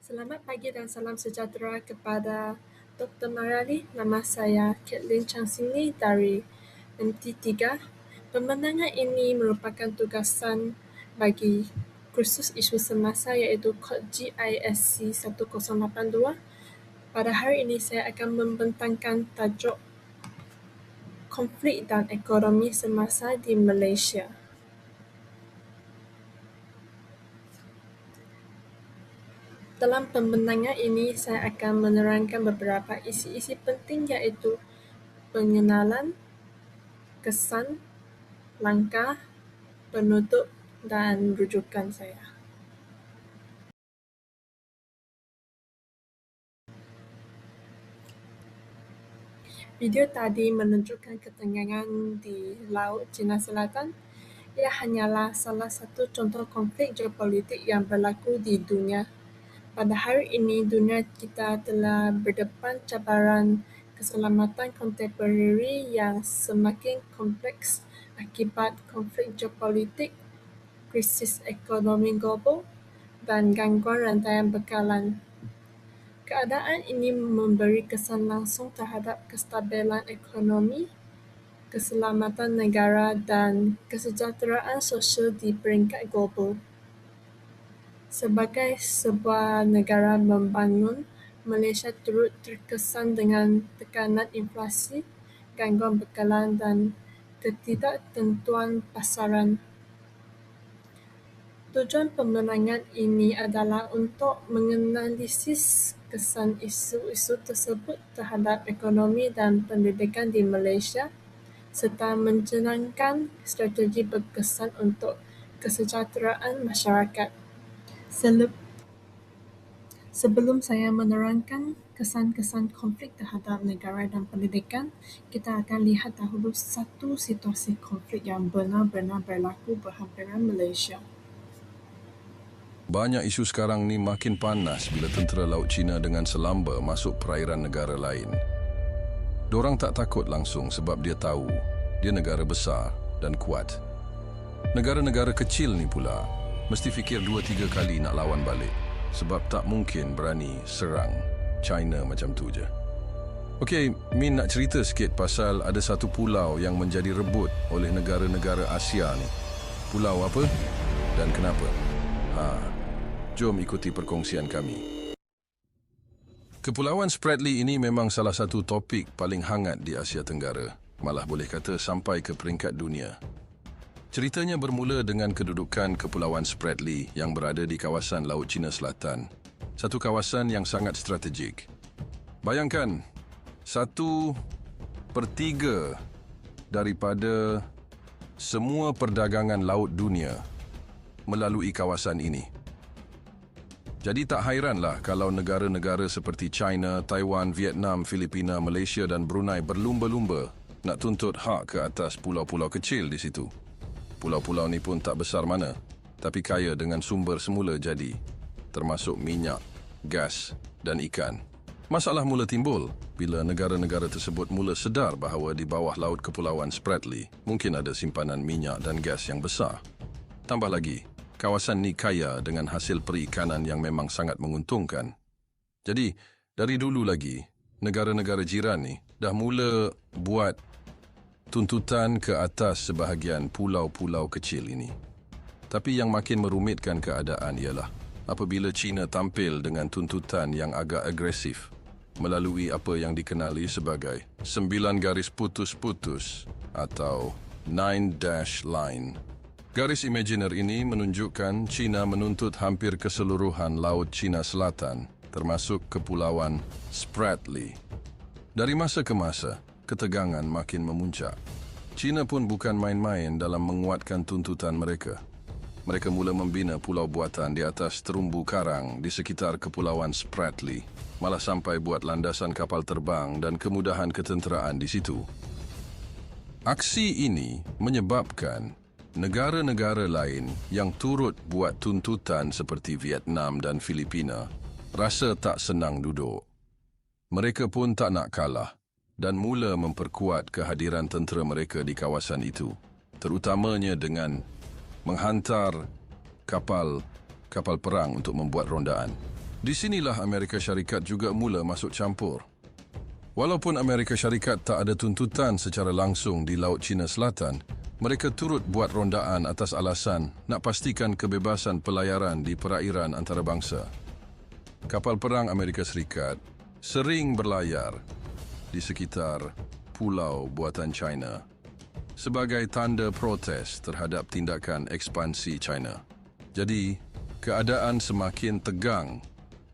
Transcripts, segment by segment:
Selamat pagi dan salam sejahtera kepada Dr. Marali. Nama saya Kathleen Chang Sini dari MT3. Pemenangan ini merupakan tugasan bagi kursus isu semasa iaitu kod GISC 1082. Pada hari ini saya akan membentangkan tajuk konflik dan ekonomi semasa di Malaysia. Dalam pembentangan ini, saya akan menerangkan beberapa isi-isi penting iaitu pengenalan, kesan, langkah, penutup dan rujukan saya. Video tadi menunjukkan ketegangan di Laut Cina Selatan. Ia hanyalah salah satu contoh konflik geopolitik yang berlaku di dunia. Pada hari ini, dunia kita telah berdepan cabaran keselamatan kontemporari yang semakin kompleks akibat konflik geopolitik, krisis ekonomi global dan gangguan rantaian bekalan. Keadaan ini memberi kesan langsung terhadap kestabilan ekonomi, keselamatan negara dan kesejahteraan sosial di peringkat global. Sebagai sebuah negara membangun, Malaysia turut terkesan dengan tekanan inflasi, gangguan bekalan dan ketidaktentuan pasaran. Tujuan pemenangan ini adalah untuk menganalisis kesan isu-isu tersebut terhadap ekonomi dan pendidikan di Malaysia serta mencanangkan strategi berkesan untuk kesejahteraan masyarakat. Sebelum saya menerangkan kesan-kesan konflik terhadap negara dan pendidikan, kita akan lihat dahulu satu situasi konflik yang benar-benar berlaku berhampiran Malaysia. Banyak isu sekarang ni makin panas bila tentera Laut Cina dengan selamba masuk perairan negara lain. Dorang tak takut langsung sebab dia tahu dia negara besar dan kuat. Negara-negara kecil ni pula mesti fikir 2-3 kali nak lawan balik sebab tak mungkin berani serang China macam tu je. Okey, Min nak cerita sikit pasal ada satu pulau yang menjadi rebut oleh negara-negara Asia ni. Pulau apa dan kenapa? Jom ikuti perkongsian kami. Kepulauan Spratly ini memang salah satu topik paling hangat di Asia Tenggara, malah boleh kata sampai ke peringkat dunia. Ceritanya bermula dengan kedudukan Kepulauan Spratly yang berada di kawasan Laut Cina Selatan, satu kawasan yang sangat strategik. Bayangkan, 1/3 daripada semua perdagangan laut dunia melalui kawasan ini. Jadi tak hairanlah kalau negara-negara seperti China, Taiwan, Vietnam, Filipina, Malaysia dan Brunei berlumba-lumba nak tuntut hak ke atas pulau-pulau kecil di situ. Pulau-pulau ni pun tak besar mana, tapi kaya dengan sumber semula jadi, termasuk minyak, gas dan ikan. Masalah mula timbul bila negara-negara tersebut mula sedar bahawa di bawah laut Kepulauan Spratly mungkin ada simpanan minyak dan gas yang besar. Tambah lagi, kawasan ni kaya dengan hasil perikanan yang memang sangat menguntungkan. Jadi, dari dulu lagi, negara-negara jiran ni dah mula buat tuntutan ke atas sebahagian pulau-pulau kecil ini. Tapi yang makin merumitkan keadaan ialah apabila China tampil dengan tuntutan yang agak agresif melalui apa yang dikenali sebagai 9 garis putus-putus atau 9-dash line. Garis imaginer ini menunjukkan China menuntut hampir keseluruhan Laut Cina Selatan, termasuk Kepulauan Spratly. Dari masa ke masa, ketegangan makin memuncak. China pun bukan main-main dalam menguatkan tuntutan mereka. Mereka mula membina pulau buatan di atas terumbu karang di sekitar Kepulauan Spratly, malah sampai buat landasan kapal terbang dan kemudahan ketenteraan di situ. Aksi ini menyebabkan negara-negara lain yang turut buat tuntutan seperti Vietnam dan Filipina rasa tak senang duduk. Mereka pun tak nak kalah dan mula memperkuat kehadiran tentera mereka di kawasan itu, terutamanya dengan menghantar kapal perang untuk membuat rondaan. Di sinilah Amerika Syarikat juga mula masuk campur. Walaupun Amerika Syarikat tak ada tuntutan secara langsung di Laut Cina Selatan, mereka turut buat rondaan atas alasan nak pastikan kebebasan pelayaran di perairan antarabangsa. Kapal perang Amerika Serikat sering berlayar di sekitar pulau buatan China sebagai tanda protes terhadap tindakan ekspansi China. Jadi, keadaan semakin tegang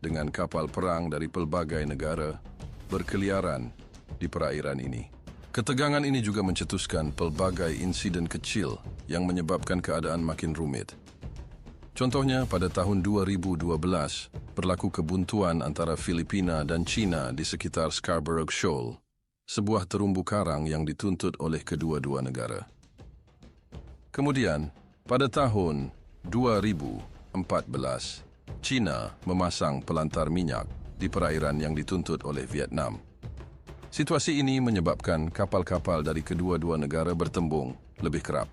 dengan kapal perang dari pelbagai negara berkeliaran di perairan ini. Ketegangan ini juga mencetuskan pelbagai insiden kecil yang menyebabkan keadaan makin rumit. Contohnya, pada tahun 2012, berlaku kebuntuan antara Filipina dan China di sekitar Scarborough Shoal, sebuah terumbu karang yang dituntut oleh kedua-dua negara. Kemudian, pada tahun 2014, China memasang pelantar minyak di perairan yang dituntut oleh Vietnam. Situasi ini menyebabkan kapal-kapal dari kedua-dua negara bertembung lebih kerap.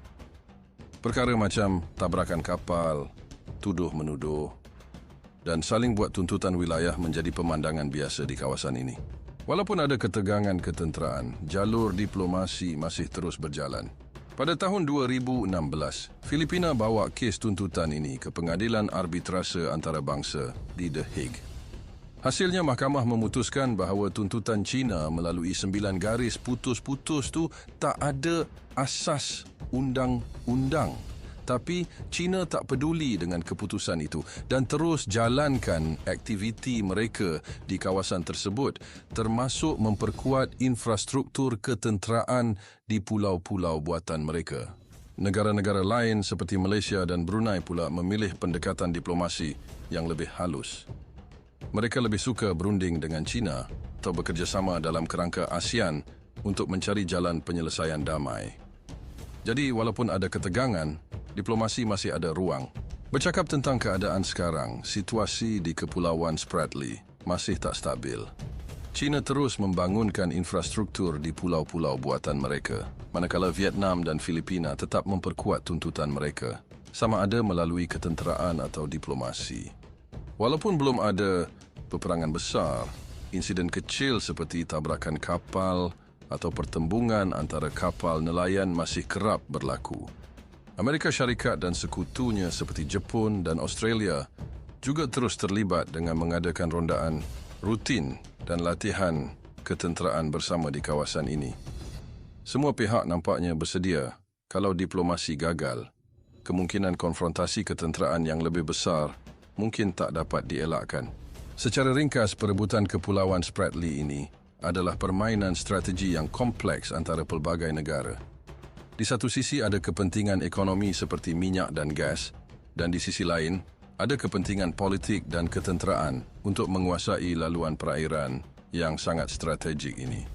Perkara macam tabrakan kapal, tuduh-menuduh, dan saling buat tuntutan wilayah menjadi pemandangan biasa di kawasan ini. Walaupun ada ketegangan ketenteraan, jalur diplomasi masih terus berjalan. Pada tahun 2016, Filipina bawa kes tuntutan ini ke Pengadilan Arbitrase Antarabangsa di The Hague. Hasilnya, mahkamah memutuskan bahawa tuntutan China melalui 9 garis putus-putus tu tak ada asas undang-undang. Tapi China tak peduli dengan keputusan itu dan terus jalankan aktiviti mereka di kawasan tersebut, termasuk memperkuat infrastruktur ketenteraan di pulau-pulau buatan mereka. Negara-negara lain seperti Malaysia dan Brunei pula memilih pendekatan diplomasi yang lebih halus. Mereka lebih suka berunding dengan China atau bekerjasama dalam kerangka ASEAN untuk mencari jalan penyelesaian damai. Jadi, walaupun ada ketegangan, diplomasi masih ada ruang. Bercakap tentang keadaan sekarang, situasi di Kepulauan Spratly masih tak stabil. China terus membangunkan infrastruktur di pulau-pulau buatan mereka, manakala Vietnam dan Filipina tetap memperkuat tuntutan mereka, sama ada melalui ketenteraan atau diplomasi. Walaupun belum ada peperangan besar, insiden kecil seperti tabrakan kapal atau pertembungan antara kapal nelayan masih kerap berlaku. Amerika Syarikat dan sekutunya seperti Jepun dan Australia juga terus terlibat dengan mengadakan rondaan rutin dan latihan ketenteraan bersama di kawasan ini. Semua pihak nampaknya bersedia kalau diplomasi gagal, kemungkinan konfrontasi ketenteraan yang lebih besar mungkin tak dapat dielakkan. Secara ringkas, perebutan Kepulauan Spratly ini adalah permainan strategi yang kompleks antara pelbagai negara. Di satu sisi ada kepentingan ekonomi seperti minyak dan gas, dan di sisi lain ada kepentingan politik dan ketenteraan untuk menguasai laluan perairan yang sangat strategik ini.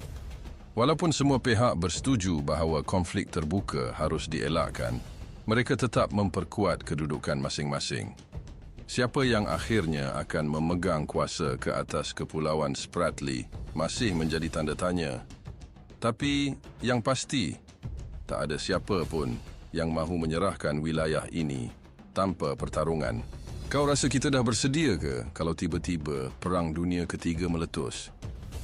Walaupun semua pihak bersetuju bahawa konflik terbuka harus dielakkan, mereka tetap memperkuat kedudukan masing-masing. Siapa yang akhirnya akan memegang kuasa ke atas Kepulauan Spratly masih menjadi tanda tanya. Tapi yang pasti, tak ada siapa pun yang mahu menyerahkan wilayah ini tanpa pertarungan. Kau rasa kita dah bersedia ke kalau tiba-tiba Perang Dunia Ketiga meletus?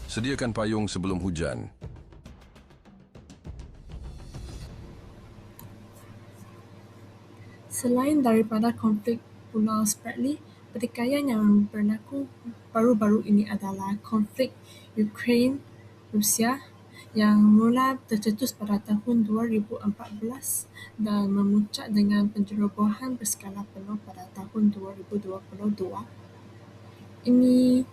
Sediakan payung sebelum hujan. Selain daripada konflik Pulau Spratly, pertikaian yang berlaku baru-baru ini adalah konflik Ukraine-Rusia yang mula tercetus pada tahun 2014 dan memuncak dengan pencerobohan berskala penuh pada tahun 2022. Ini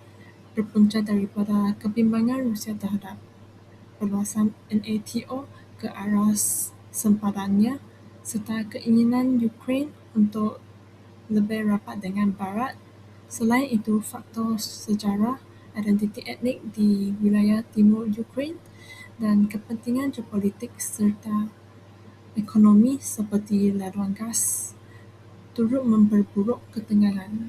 berpunca daripada kebimbangan Rusia terhadap perluasan NATO ke arah sempadannya serta keinginan Ukraine untuk lebih rapat dengan Barat. Selain itu, faktor sejarah, identiti etnik di wilayah timur Ukraine, dan kepentingan geopolitik serta ekonomi seperti laluan gas turut memperburuk ketegangan.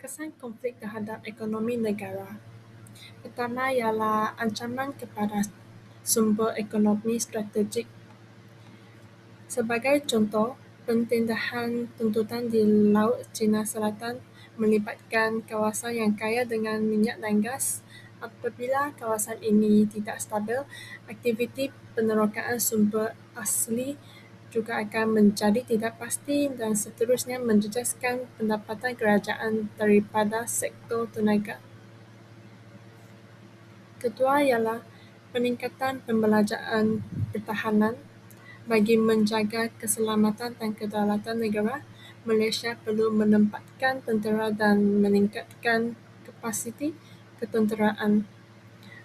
Kesan konflik terhadap ekonomi negara. Pertama ialah ancaman kepada sumber ekonomi strategik Sebagai contoh, pentindahan tuntutan di Laut Cina Selatan melibatkan kawasan yang kaya dengan minyak dan gas. Apabila kawasan ini tidak stabil, aktiviti penerokaan sumber asli juga akan menjadi tidak pasti dan seterusnya menjejaskan pendapatan kerajaan daripada sektor tenaga. Kedua ialah peningkatan pembelajaran pertahanan. Bagi menjaga keselamatan dan kedaulatan negara, Malaysia perlu menempatkan tentera dan meningkatkan kapasiti ketenteraan.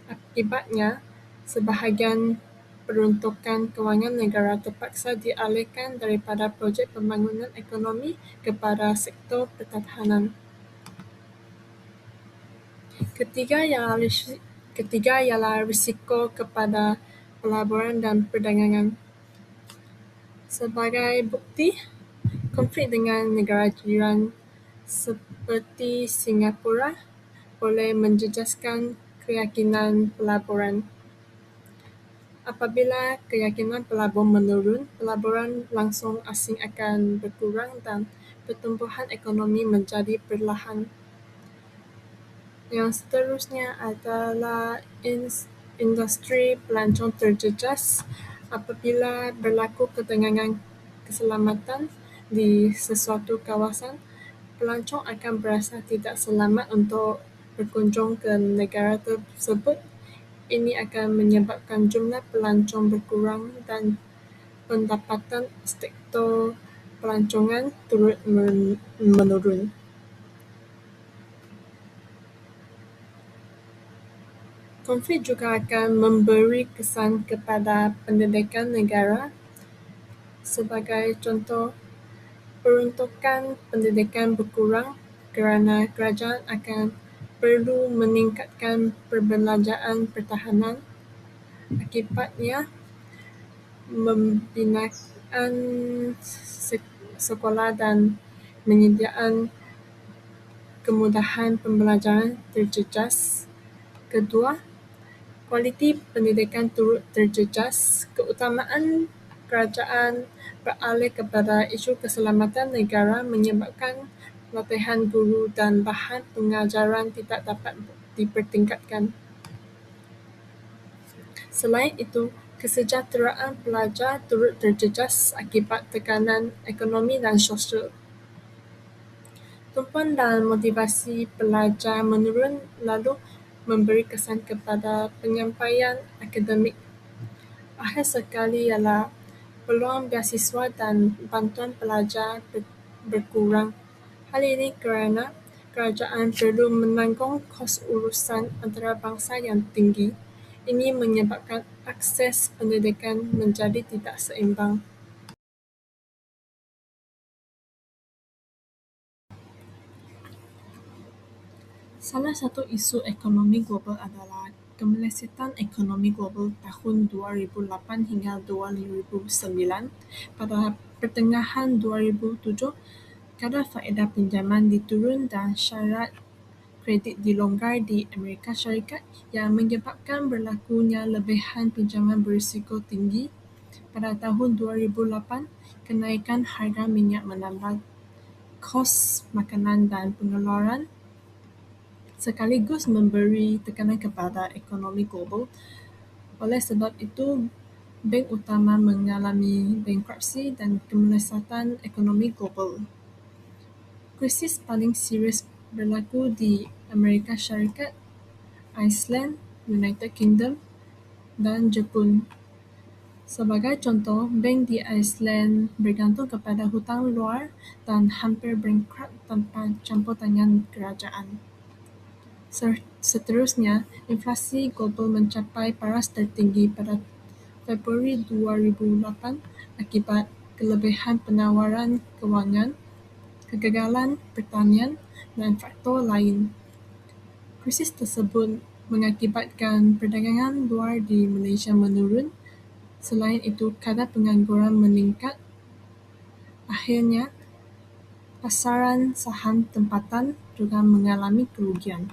Akibatnya, sebahagian peruntukan kewangan negara terpaksa dialihkan daripada projek pembangunan ekonomi kepada sektor pertahanan. Ketiga ialah risiko kepada pelaburan dan perdagangan. Sebagai bukti, konflik dengan negara jiran seperti Singapura boleh menjejaskan keyakinan pelaburan. Apabila keyakinan pelabur menurun, pelaburan langsung asing akan berkurang dan pertumbuhan ekonomi menjadi perlahan. Yang seterusnya adalah industri pelancong terjejas. Apabila berlaku ketegangan keselamatan di sesuatu kawasan, pelancong akan berasa tidak selamat untuk berkunjung ke negara tersebut. Ini akan menyebabkan jumlah pelancong berkurang dan pendapatan sektor pelancongan turut menurun. Konflik juga akan memberi kesan kepada pendidikan negara. Sebagai contoh, peruntukan pendidikan berkurang kerana kerajaan akan perlu meningkatkan perbelanjaan pertahanan. Akibatnya, pembinaan sekolah dan penyediaan kemudahan pembelajaran terjejas. Kedua, kualiti pendidikan turut terjejas. Keutamaan kerajaan beralih kepada isu keselamatan negara menyebabkan latihan guru dan bahan pengajaran tidak dapat dipertingkatkan. Selain itu, kesejahteraan pelajar turut terjejas akibat tekanan ekonomi dan sosial. Tumpuan dan motivasi pelajar menurun lalu memberi kesan kepada penyampaian akademik. Akhir sekali ialah peluang beasiswa dan bantuan pelajar berkurang. Hal ini kerana kerajaan perlu menanggung kos urusan antarabangsa yang tinggi. Ini menyebabkan akses pendidikan menjadi tidak seimbang. Salah satu isu ekonomi global adalah kemelesetan ekonomi global tahun 2008 hingga 2009. Pada pertengahan 2007, kadar faedah pinjaman diturun dan syarat kredit dilonggar di Amerika Syarikat yang menyebabkan berlakunya lebihan pinjaman berisiko tinggi. Pada tahun 2008, kenaikan harga minyak menambah kos makanan dan pengeluaran sekaligus memberi tekanan kepada ekonomi global. Oleh sebab itu, bank utama mengalami bankruptsi dan kemelesetan ekonomi global. Krisis paling serius berlaku di Amerika Syarikat, Iceland, United Kingdom dan Jepun. Sebagai contoh, bank di Iceland bergantung kepada hutang luar dan hampir bankrupt tanpa campur tangan kerajaan. Seterusnya, inflasi global mencapai paras tertinggi pada Februari 2008 akibat kelebihan penawaran kewangan, kegagalan pertanian dan faktor lain. Krisis tersebut mengakibatkan perdagangan luar di Malaysia menurun. Selain itu, kadar pengangguran meningkat. Akhirnya, pasaran saham tempatan juga mengalami kerugian.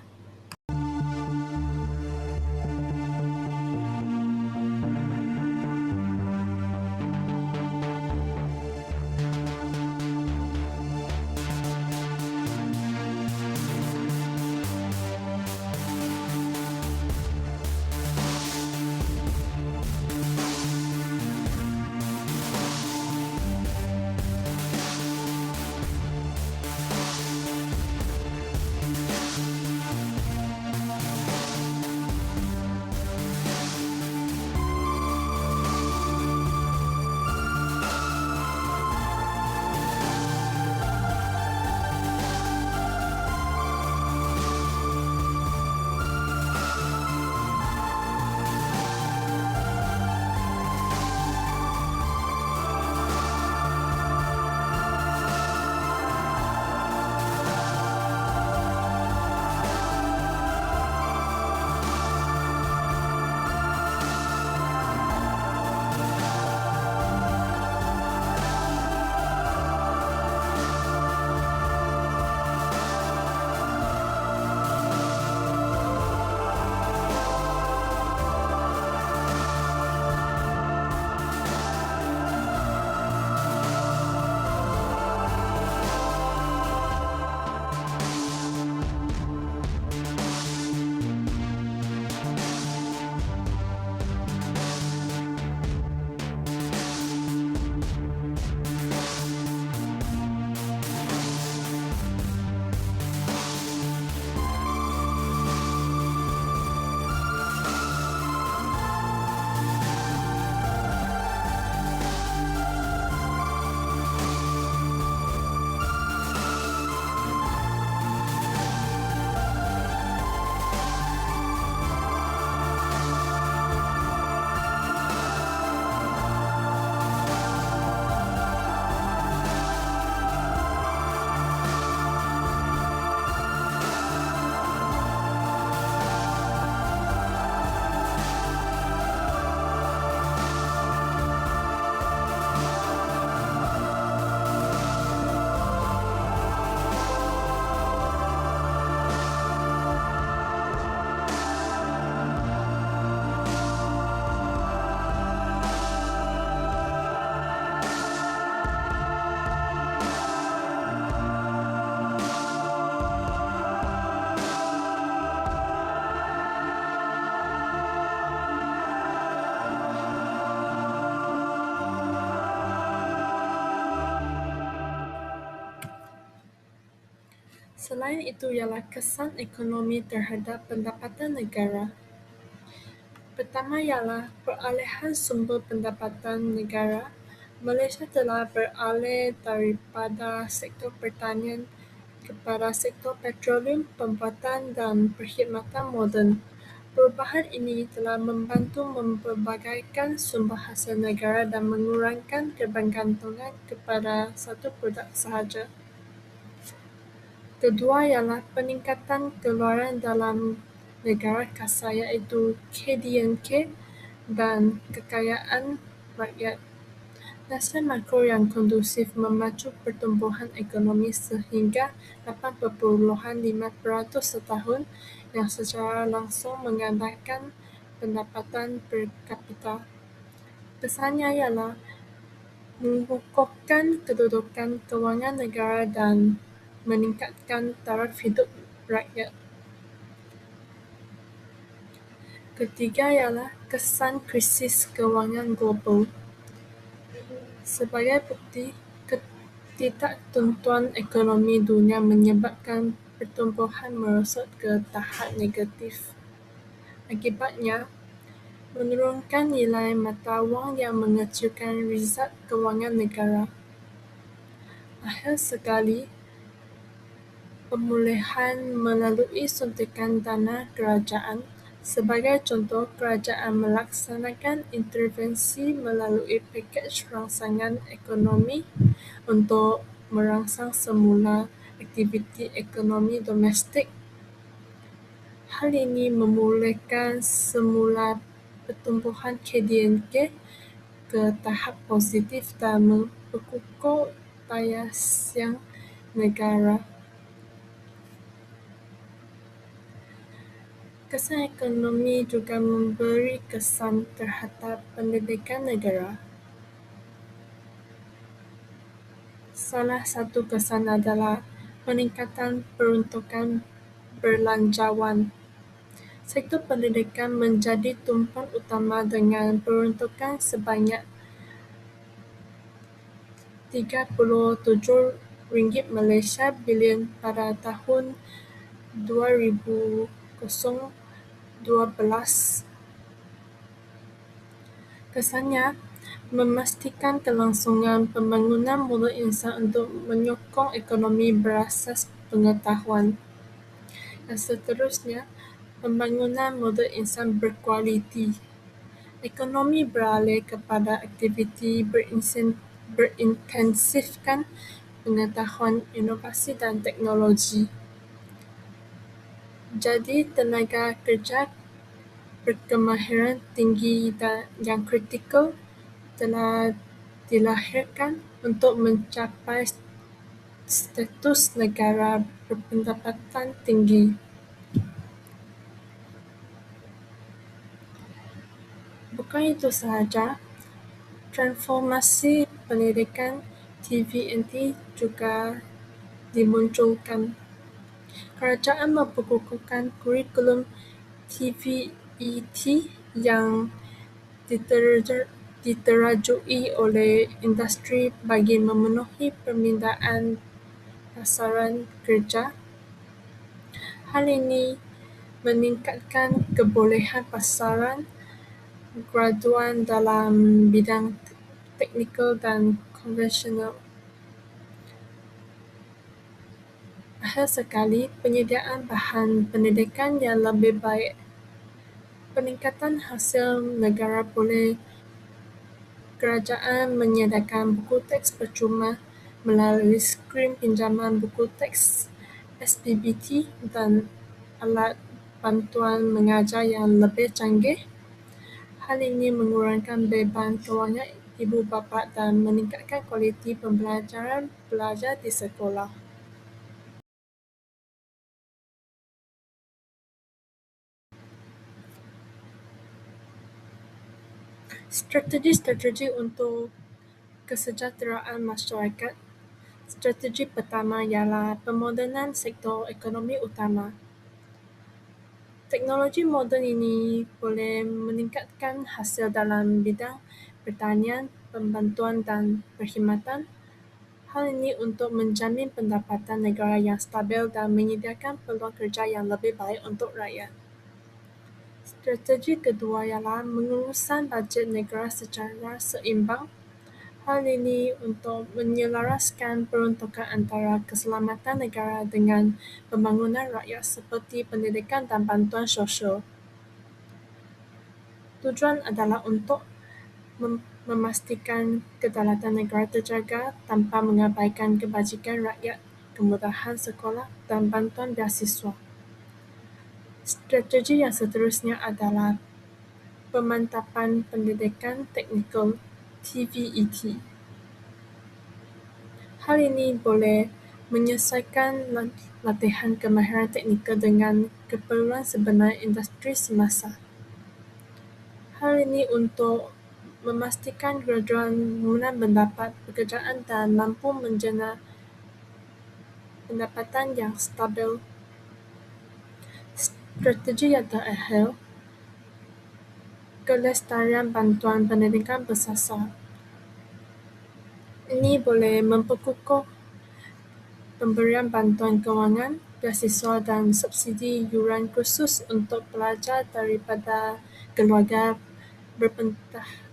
Selain itu ialah kesan ekonomi terhadap pendapatan negara. Pertama ialah peralihan sumber pendapatan negara. Malaysia telah beralih daripada sektor pertanian kepada sektor petroleum, pembuatan dan perkhidmatan moden. Perubahan ini telah membantu memperbagaikan sumber hasil negara dan mengurangkan kebergantungan kepada satu produk sahaja. Kedua ialah peningkatan keluaran dalam negara kasar iaitu KDNK dan kekayaan rakyat. Nasihat makro yang kondusif memacu pertumbuhan ekonomi sehingga 8.5% setahun yang secara langsung menggandakan pendapatan per kapita. Pesannya ialah mengukuhkan kedudukan kewangan negara dan meningkatkan taraf hidup rakyat. Ketiga ialah kesan krisis kewangan global. Sebagai bukti, ketidaktentuan ekonomi dunia menyebabkan pertumbuhan merosot ke tahap negatif. Akibatnya, menurunkan nilai mata wang yang mengecilkan rizal kewangan negara. Akhir sekali, pemulihan melalui suntikan dana kerajaan. Sebagai contoh, kerajaan melaksanakan intervensi melalui pakej rangsangan ekonomi untuk merangsang semula aktiviti ekonomi domestik. Hal ini memulihkan semula pertumbuhan KDNK ke tahap positif dan memperkukuh daya saing negara. Kesan ekonomi juga memberi kesan terhadap pendidikan negara. Salah satu kesan adalah peningkatan peruntukan belanjawan. Sektor pendidikan menjadi tumpuan utama dengan peruntukan sebanyak RM37 Malaysia bilion pada tahun 2012. Kesannya, memastikan kelangsungan pembangunan modal insan untuk menyokong ekonomi berasas pengetahuan. Dan seterusnya, pembangunan modal insan berkualiti. Ekonomi beralih kepada aktiviti berintensifkan pengetahuan, inovasi dan teknologi. Jadi, tenaga kerja berkemahiran tinggi dan yang kritikal telah dilahirkan untuk mencapai status negara berpendapatan tinggi. Bukan itu sahaja, transformasi pendidikan TVNT juga dimunculkan. Kerajaan memperkukuhkan kurikulum TVET yang diterajui oleh industri bagi memenuhi permintaan pasaran kerja. Hal ini meningkatkan kebolehan pasaran graduan dalam bidang teknikal dan konvensional. Akhir sekali, penyediaan bahan pendidikan yang lebih baik. Peningkatan hasil negara boleh kerajaan menyediakan buku teks percuma melalui skrim pinjaman buku teks SPBT dan alat bantuan mengajar yang lebih canggih. Hal ini mengurangkan beban kewangan ibu bapa dan meningkatkan kualiti pembelajaran pelajar di sekolah. Strategi-strategi untuk kesejahteraan masyarakat. Strategi pertama ialah pemodenan sektor ekonomi utama. Teknologi moden ini boleh meningkatkan hasil dalam bidang pertanian, pembantuan dan perkhidmatan. Hal ini untuk menjamin pendapatan negara yang stabil dan menyediakan peluang kerja yang lebih baik untuk rakyat. Strategi kedua ialah mengurusan bajet negara secara seimbang. Hal ini untuk menyelaraskan peruntukan antara keselamatan negara dengan pembangunan rakyat seperti pendidikan dan bantuan sosial. Tujuan adalah untuk memastikan kedaulatan negara terjaga tanpa mengabaikan kebajikan rakyat, kemudahan sekolah dan bantuan beasiswa. Strategi yang seterusnya adalah pemantapan pendidikan teknikal (TVET). Hal ini boleh menyesuaikan latihan kemahiran teknikal dengan keperluan sebenar industri semasa. Hal ini untuk memastikan graduan mula mendapat pekerjaan dan mampu menjana pendapatan yang stabil. Strategi yang terakhir, kelestarian bantuan pendidikan bersasar. Ini boleh memperkukuh pemberian bantuan kewangan, beasiswa dan subsidi yuran khusus untuk pelajar daripada keluarga berpendapatan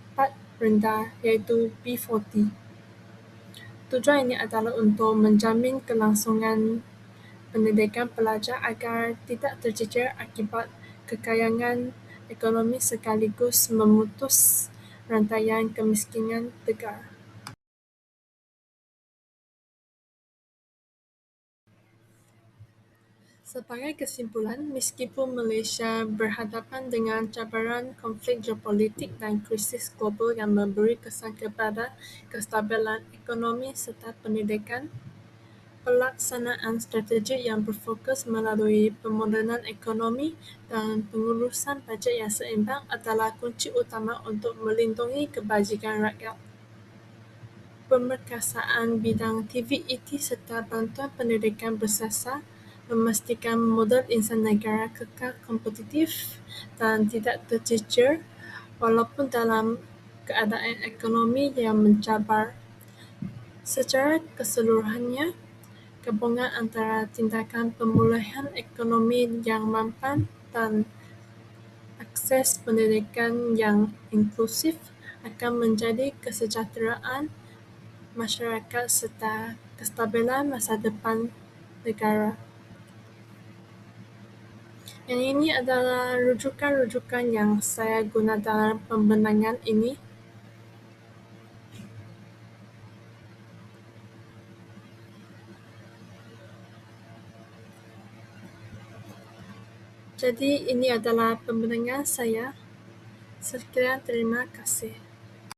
rendah iaitu B40. Tujuan ini adalah untuk menjamin kelangsungan pendidikan pelajar agar tidak tercicir akibat kekayangan ekonomi sekaligus memutus rantaian kemiskinan negara. Sebagai kesimpulan, meskipun Malaysia berhadapan dengan cabaran konflik geopolitik dan krisis global yang memberi kesan kepada kestabilan ekonomi serta pendidikan, pelaksanaan strategi yang berfokus melalui pemodenan ekonomi dan pengurusan bajet yang seimbang adalah kunci utama untuk melindungi kebajikan rakyat. Pemerkasaan bidang TVET serta bantuan pendidikan bersasar memastikan modal insan negara kekal kompetitif dan tidak tercicir walaupun dalam keadaan ekonomi yang mencabar. Secara keseluruhannya, gabungan antara tindakan pemulihan ekonomi yang mampan dan akses pendidikan yang inklusif akan menjadi kesejahteraan masyarakat serta kestabilan masa depan negara. Yang ini adalah rujukan-rujukan yang saya guna dalam pembenangan ini. Jadi ini adalah pembenangan saya. Sekian, terima kasih.